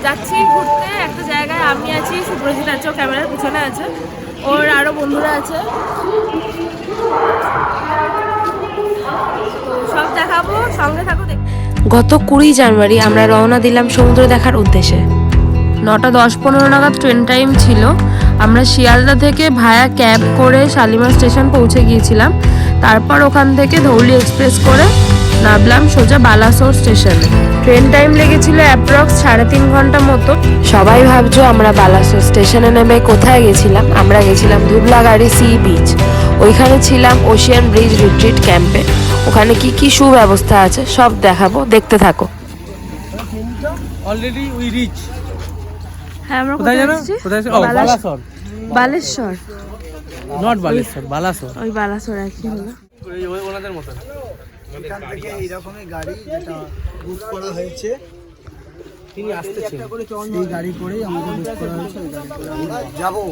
যাচ্ছি ঘুরতে একটা জায়গায়। আমি আছি, সুপ্রজিৎ আছে, ও ক্যামেরার পিছনে আছে, ওর আরও বন্ধুরা আছে। তো সব দেখাবো, সঙ্গে থাকো। গত 20 জানুয়ারি আমরা রওনা দিলাম সমুদ্র দেখার উদ্দেশ্যে। 9টা 10-15 নাগাদ ট্রেন টাইম ছিল। আমরা শিয়ালদা থেকে ভায়া ক্যাব করে শালিমার স্টেশন পৌঁছে গিয়েছিলাম। তারপর ওখান থেকে ধৌলি এক্সপ্রেস করে নামলাম সোজা বালাসোর স্টেশনে। ট্রেন টাইম লেগেছিল অ্যাপ্রক্স 3.5 ঘন্টা মতো। সবাই ভাবছো আমরা বালাসোর স্টেশনে নেমে কোথায় গেছিলাম? আমরা গেছিলাম ধুবলাগাড়ি সি বিচ। ওইখানে ছিলাম ওশিয়ান ব্রিজ রিট্রিট ক্যাম্পে। ওখানে কি কি সুব্যবস্থা আছে সব দেখাবো, দেখতে থাকো। Already we reach. হ্যাঁ, আমরা কোথায় যাচ্ছি? বালাসোর। বালেশ্বর, নট বালেশ্বর, বালাসোর। ওই বালাসোর একই হলো। ওই ওনাদের মতো এখান থেকে এইরকমই গাড়ি যেটা বুক করা হয়েছে, তিনি আসতেছেন এই গাড়ি করেই আমাদের বুক করা হয়েছে। এই গাড়ি করে আমরা যাবো।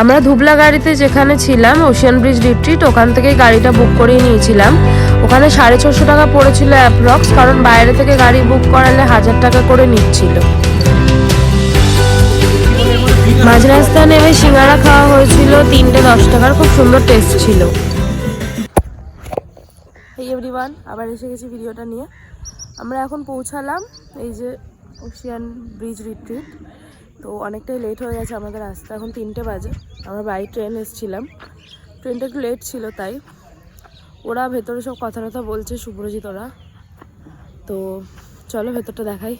আমরা ধুবলাগাড়িতে যেখানে ছিলাম ওশিয়ান ব্রিজ রিট্রিট, ওখান থেকে গাড়িটা বুক করেই নিয়েছিলাম। ওখানে 650 টাকা পড়েছিল অ্যাপ্রক্স, কারণ বাইরে থেকে গাড়ি বুক করালে 1000 টাকা করে নিচ্ছিল। মাঝ রাস্তায় নেমে সিঙ্গারা খাওয়া হয়েছিল 3টে 10 টাকার, খুব সুন্দর টেস্ট ছিল। এই এভরিওয়ান, আবার এসে গেছি ভিডিওটা নিয়ে। আমরা এখন পৌঁছালাম এই যে ওশিয়ান ব্রিজ রিট্রিট। তো অনেকটাই লেট হয়ে গেছে আমাদের আসতে, এখন 3টে বাজে। আমরা বাই ট্রেন এসেছিলাম, ট্রেনটা একটু লেট ছিল তাই। ওরা ভেতরে সব কথা টথা বলছে, সুপ্রজিৎ ওরা। তো চলো ভেতরটা দেখাই।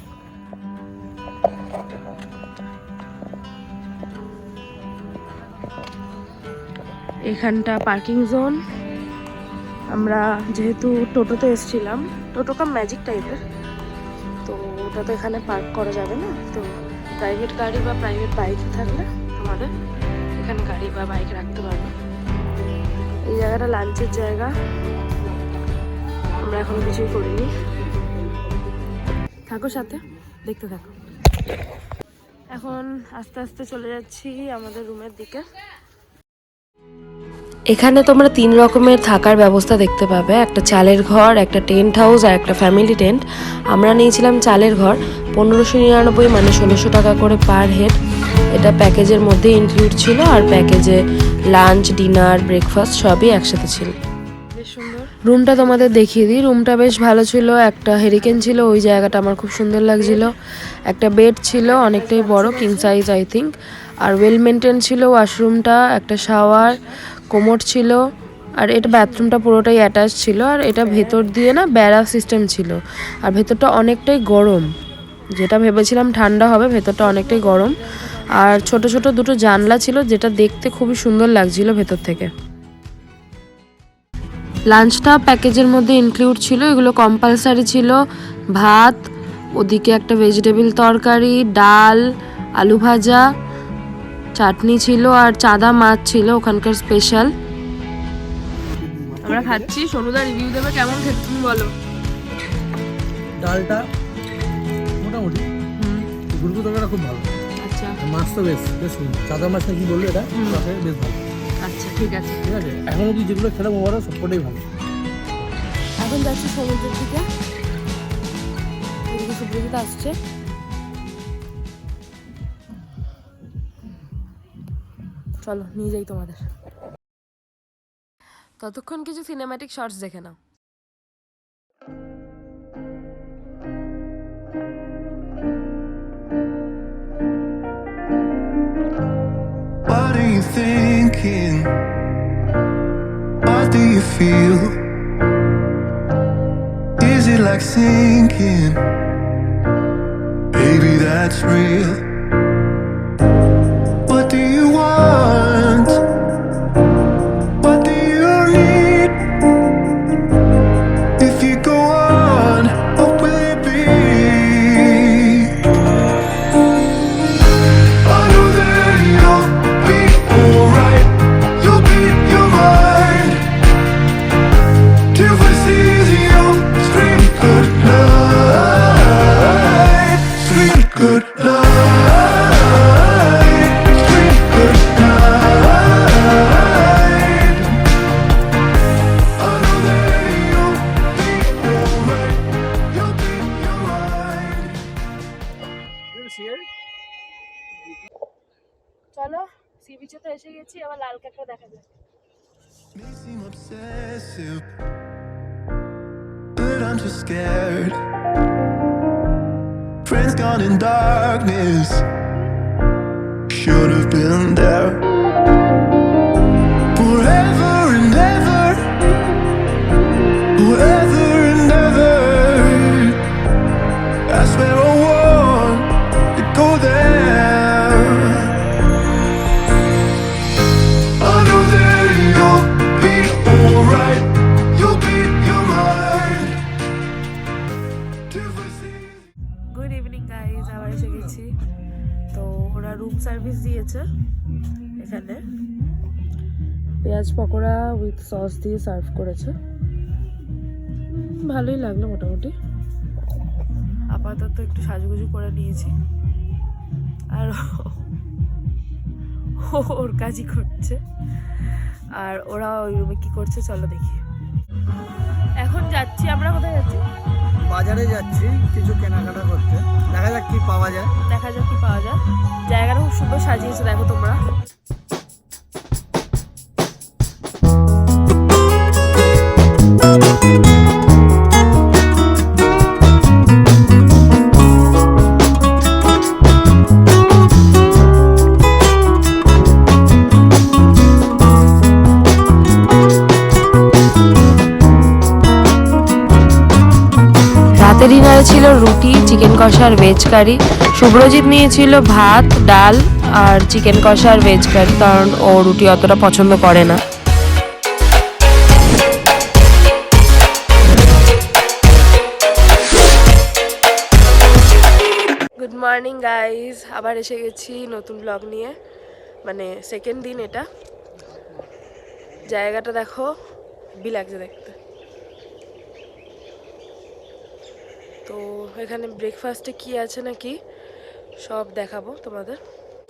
এখানটা পার্কিং জোন। আমরা যেহেতু টোটোতে এসেছিলাম, টোটো কাম ম্যাজিক টাইপের, তো ওটা তো এখানে পার্ক করা যাবে না। তো প্রাইভেট গাড়ি বা প্রাইভেট বাইক থাকলে তোমাদের এখানে গাড়ি বা বাইক রাখতে পারবে। এই জায়গাটা লাঞ্চের জায়গা। আমরা এখনো কিছুই করিনি, থাকো সাথে, দেখতে থাকো। এখন আস্তে আস্তে চলে যাচ্ছি আমাদের রুমের দিকে। এখানে তোমরা 3 রকমের থাকার ব্যবস্থা দেখতে পাবে, একটা চালের ঘর, একটা টেন্ট হাউস আর একটা ফ্যামিলি টেন্ট। আমরা নিয়েছিলাম চালের ঘর, 1599 মানে 1600 টাকা করে পার হেড। এটা প্যাকেজের মধ্যে ইনক্লুড ছিল, আর প্যাকেজে লাঞ্চ, ডিনার, ব্রেকফাস্ট সবই একসাথে ছিল। বেশ সুন্দর রুমটা তোমাদের দেখিয়ে দিই। রুমটা বেশ ভালো ছিল, একটা হেরিকেন ছিল, ওই জায়গাটা আমার খুব সুন্দর লাগছিল। একটা বেড ছিল অনেকটাই বড়, কিং সাইজ আই থিঙ্ক। আর ওয়েল মেনটেন ছিল ওয়াশরুমটা, একটা শাওয়ার, কোমোড ছিল। আর এটা বাথরুমটা পুরোটাই অ্যাটাচ ছিল। আর এটা ভেতর দিয়ে না বেড়া সিস্টেম ছিল। আর ভেতরটা অনেকটাই গরম, যেটা ভেবেছিলাম ঠান্ডা হবে, ভেতরটা অনেকটাই গরম। আর ছোট ছোট 2টো জানলা ছিল, যেটা দেখতে খুবই সুন্দর লাগছিল ভেতর থেকে। লাঞ্চটা প্যাকেজের মধ্যে ইনক্লুড ছিল, এগুলো কম্পালসারি ছিল। ভাত, ওদিকে একটা ভেজিটেবল তরকারি, ডাল, আলু ভাজা, চাটনি ছিল, আর চাঁদা মাছ ছিল ওখানকার স্পেশাল। আমরা খাচ্ছি, সোনুদা রিভিউ দেবে কেমন খেতে, তুমি বলো। ডালটা মোটামুটি, গুড়গুড় তরকারিটা খুব ভালো। আচ্ছা, মাছ তো বেশ বেশ চাদা মাছ কি বললো, এটা বেশ ভালো। আচ্ছা ঠিক আছে, ঠিক আছে, এখন অব্দি যেগুলো খেলাম ওরা সবকটাই ভালো। এখন যাচ্ছি সমুদ্রের দিকে। এদিকে সুপ্রজিৎ আসছে। চলো নিয়ে যাই তোমাদের। ততক্ষণ কিছু সিনেম্যাটিক শর্টস দেখে নাও। What are you thinking? What do you feel? Is it like sinking? Baby, that's real. What do you want? What do you need? If you go on, what will it be? I know that you'll be alright. You'll be your mind. Two voices you'll scream good night. Scream good night. Scream good night. I know that you'll be alright. You'll be your mind. here. চলো C বিচে তো এসে গেছি, আবার লাল কাঁকড়া দেখা যায়। May seem obsessive, but I'm just scared. Friends gone in darkness, should have been there. Forever and ever, forever and ever. I swear I want to go there. I know that you'll be alright. You'll be your mind. Good evening guys, আবার এসে গেছি। তো ওরা room service দিয়েছে এখানে, পেঁয়াজ pakora with sauce দিয়ে serve করেছে, ভালোই লাগলো মোটামুটি। আপাতত একটু সাজুগুজু করে নিয়েছি, আর ওর কাজই করছে, আর ওরা ওই রুমে কি করছে চলো দেখি। এখন যাচ্ছি আমরা, কোথায় যাচ্ছি? বাজারে যাচ্ছি কিছু কেনাকাটা করতে, দেখা যাক কি পাওয়া যায়। দেখা যাক কি পাওয়া যায়। জায়গাটা খুব সুন্দর সাজিয়েছে, দেখো তোমরা। রাতে ডিনারে ছিল রুটি, চিকেন কষা আর ভেজ কারি। শুভ্রজিৎ নিয়েছিল ভাত, ডাল আর চিকেন কষা আর ভেজ কারি, কারণ ও রুটি অতটা পছন্দ করে না। গুড মর্নিং গাইজ, আবার এসে গেছি নতুন ব্লগ নিয়ে, মানে সেকেন্ড দিন এটা। জায়গাটা দেখো, হেভি লাগছে দেখতে। তো এখানে ব্রেকফাস্টে কি আছে নাকি সব দেখাবো তোমাদের।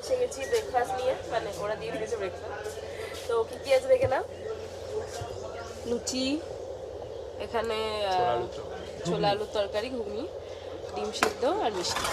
এসে গেছি ব্রেকফাস্ট নিয়ে, মানে ওরা দিয়ে দিয়েছে ব্রেকফাস্ট। তো কি কি আছে দেখে না, লুচি, এখানে ছোলা আলুর তরকারি, ঘুগনি, ডিম সিদ্ধ আর মিষ্টি।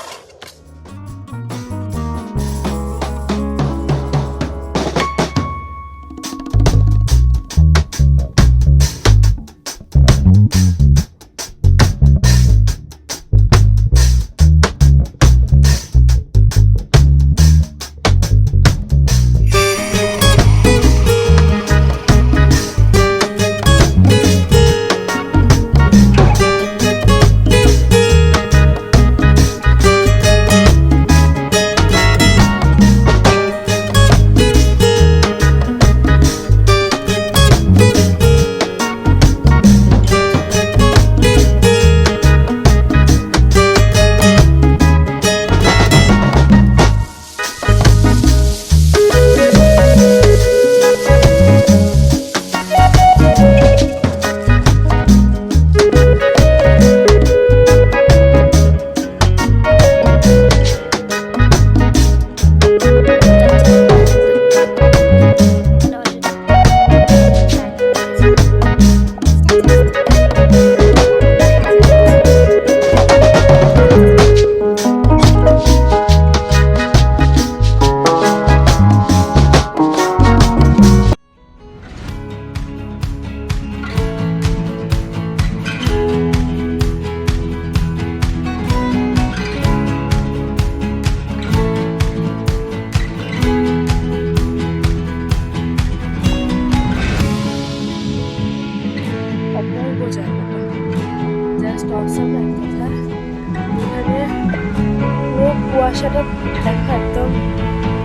কুয়াশাটা দেখো একদম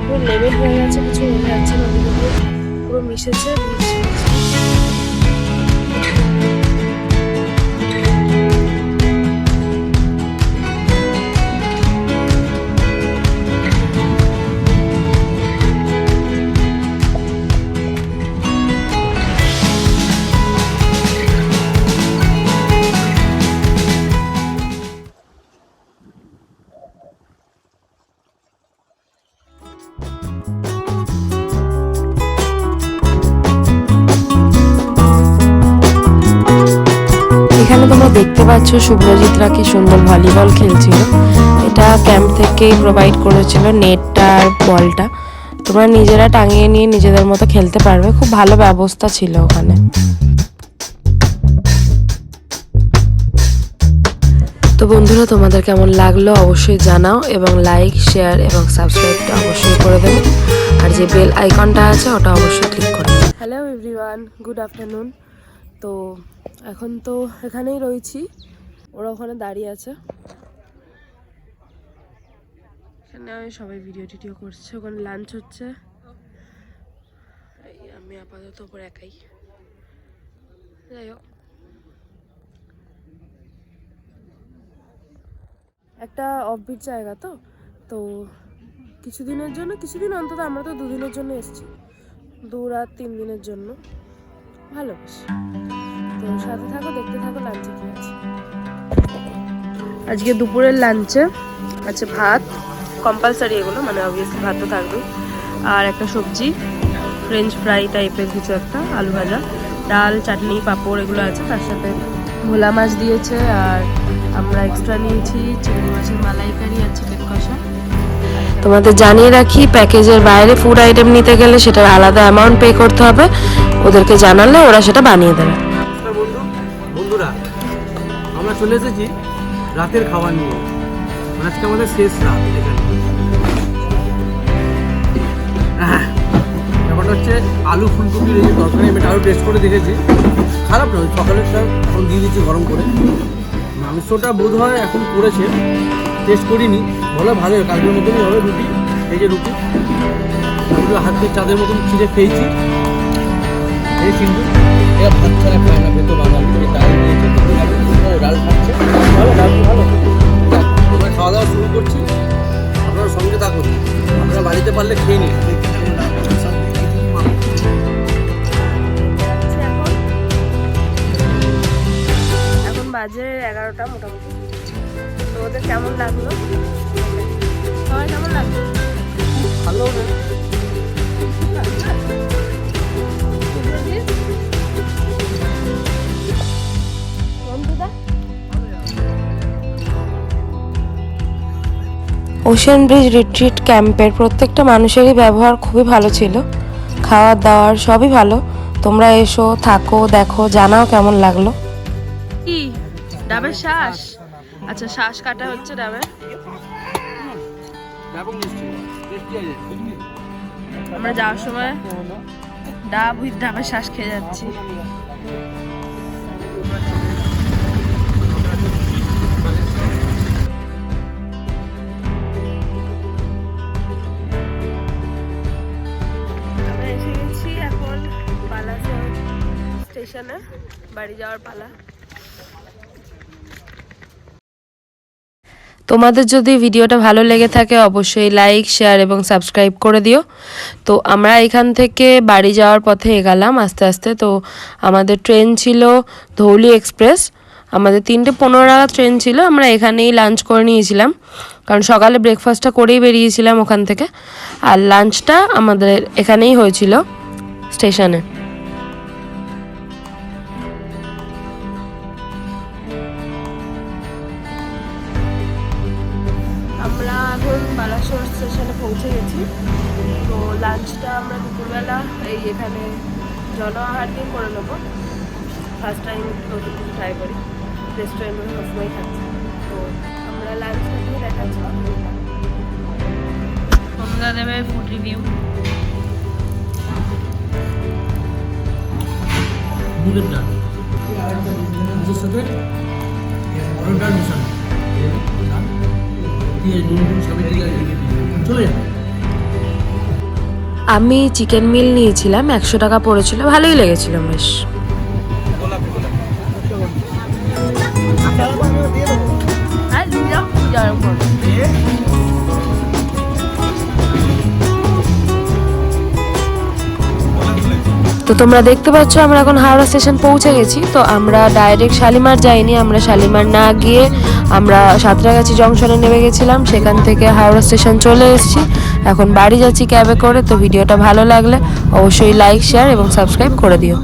পুরো লেভেল হয়ে গেছে, কিছু বোঝা যাচ্ছে না, পুরো মিশেছে। এখানে তোমরা দেখতে পাচ্ছ শুভ্রজিৎরা কি সুন্দর ভলিবল খেলছিল। এটা ক্যাম্প থেকে থেকেই প্রোভাইড করেছিল নেটটা আর বলটা। তোমরা নিজেরা টাঙিয়ে নিয়ে নিজেদের মতো খেলতে পারবে, খুব ভালো ব্যবস্থা ছিল ওখানে। তো বন্ধুরা, তোমাদের কেমন লাগলো অবশ্যই জানাও, এবং লাইক, শেয়ার এবং সাবস্ক্রাইবটা অবশ্যই করে দেবো, আর যে বেল আইকনটা আছে ওটা অবশ্যই ক্লিক করে দেবো। Hello everyone, good afternoon. তো এখন তো এখানেই রয়েছি, ওরা ওখানে দাঁড়িয়ে আছে, এখানে সবাই ভিডিও টিডিও করছে, ওখানে লাঞ্চ হচ্ছে। আমি আপাতত ওপর একাই, যাই হোক একটা অফবিট জায়গা তো তো কিছুদিনের জন্য, কিছুদিন অন্তত, আমরা তো 2 দিনের জন্য এসেছি, 2 রাত 3 দিনের জন্য, ভালো বেশ। তো সাথে থাকো, দেখতে থাকো লাঞ্চে কি আছে। আজকে দুপুরের লাঞ্চে আছে ভাত, কম্পালসারি এগুলো, মানে অবভিয়াসলি ভাত তো থাকবেই, আর একটা সবজি, ফ্রেঞ্চ ফ্রাই টাইপের কিছু একটা, আলু ভাজা, ডাল, চাটনি, পাঁপড় এগুলো আছে, তার সাথে ভোলা মাছ দিয়েছে, আর আমরা এক্সট্রা নিয়েছি চিংড়ি মাছের মালাইকারি আর চিকেন কষা। তোমাদের জানিয়ে রাখি, প্যাকেজের বাইরে ফুড আইটেম নিতে গেলে সেটার আলাদা অ্যামাউন্ট পে করতে হবে, ওদেরকে জানালে ওরা সেটা বানিয়ে দেবে। বন্ধুরা, আমরা চলে এসেছি রাতের খাবার নিয়ে, আজকে আমাদের শেষ রাত এখানে। ব্যাপারটা হচ্ছে আলু ফুলকপির এই যে তরকারি, আমি আরও টেস্ট করে দেখেছি, খারাপ নয়, সকালেরটা এখন দিয়ে দিচ্ছি গরম করে। মাংসটা বোধ হয় এখন করেছে, টেস্ট করিনি, বলে ভালোই, কালকের মতনই হবে। রুটি, এই যে রুটি, ওগুলো হাত দিয়ে চাঁদের মতন ছিঁড়ে খেয়েছি। এই কিন্তু এরা ভাত ছাড়া খায় না, ভেতো বাঙালি, ডাল দিয়েছে, ডাল খাচ্ছে, ভালো, ডাল ভালো। আমরা খাওয়া দাওয়া শুরু করছি, আপনারা সঙ্গে থাকুন, আপনারা বাড়িতে পারলে খেয়ে নিন। এখন বাজে 11টা মোটামুটি। তো ওদের কেমন লাগলো, সবাই কেমন লাগলো? ভালো হবে। ওশান ব্রিজ রিট্রিট ক্যাম্পের প্রত্যেকটা মানুষেরই ব্যবহার খুবই ভালো ছিল, খাওয়ার দাওয়ার সবই ভালো। তোমরা এসো, থাকো, দেখো, জানাও কেমন লাগলো। কি ডাবের শ্বাস? আচ্ছা, শ্বাস কাটা হচ্ছে ডাবের। আমরা যাওয়ার সময় ডাব উইথ ডাবের শ্বাস খেয়ে যাচ্ছি। আমরা এসে গেছি এখন বালাসোর স্টেশনে, বাড়ি যাওয়ার পালা। তোমাদের যদি ভিডিওটা ভালো লেগে থাকে অবশ্যই লাইক, শেয়ার এবং সাবস্ক্রাইব করে দিও। তো আমরা এখান থেকে বাড়ি যাওয়ার পথে এগালাম আস্তে আস্তে। তো আমাদের ট্রেন ছিল ধৌলি এক্সপ্রেস, আমাদের 3:15 নাগাদ ট্রেন ছিল। আমরা এখানেই লাঞ্চ করে নিয়েছিলাম, কারণ সকালে ব্রেকফাস্টটা করেই বেরিয়েছিলাম ওখান থেকে, আর লাঞ্চটা আমাদের এখানেই হয়েছিল স্টেশনে। আমরা এখন বালাসোর স্টেশনে পৌঁছে গেছি। তো লাঞ্চটা আমরা দুপুরবেলা এই এখানে জনআহার দিয়ে করে নেবো। ফার্স্ট টাইম নতুন কিছু ট্রাই করি, রেস্টুরেন্টে সবসময় খাচ্ছি। তো আমরা লাঞ্চটা দিয়ে দেখাচ্ছি, তোমরা দেবে ফুড রিভিউ। মুগের ডাল, ওর সাথে অরেঞ্জ ডাল মিশানো, দিয়ে নুন সবাই চলে যাবে। আমি চিকেন মিল নিয়েছিলাম, 100 টাকা পড়েছিল, ভালোই লেগেছিল বেশ। তো তোমরা দেখতে পাচ্ছ আমরা এখন হাওড়া স্টেশন পৌঁছে গেছি। তো আমরা ডাইরেক্ট শালিমার যাইনি, আমরা শালিমার না গিয়ে আমরা সাঁতরাগাছি জংশনে নেমে গেছিলাম, সেখান থেকে হাওড়া স্টেশন চলে এসেছি। এখন বাড়ি যাচ্ছি ক্যাবে করে। তো ভিডিওটা ভালো লাগলে অবশ্যই লাইক, শেয়ার এবং সাবস্ক্রাইব করে দিও।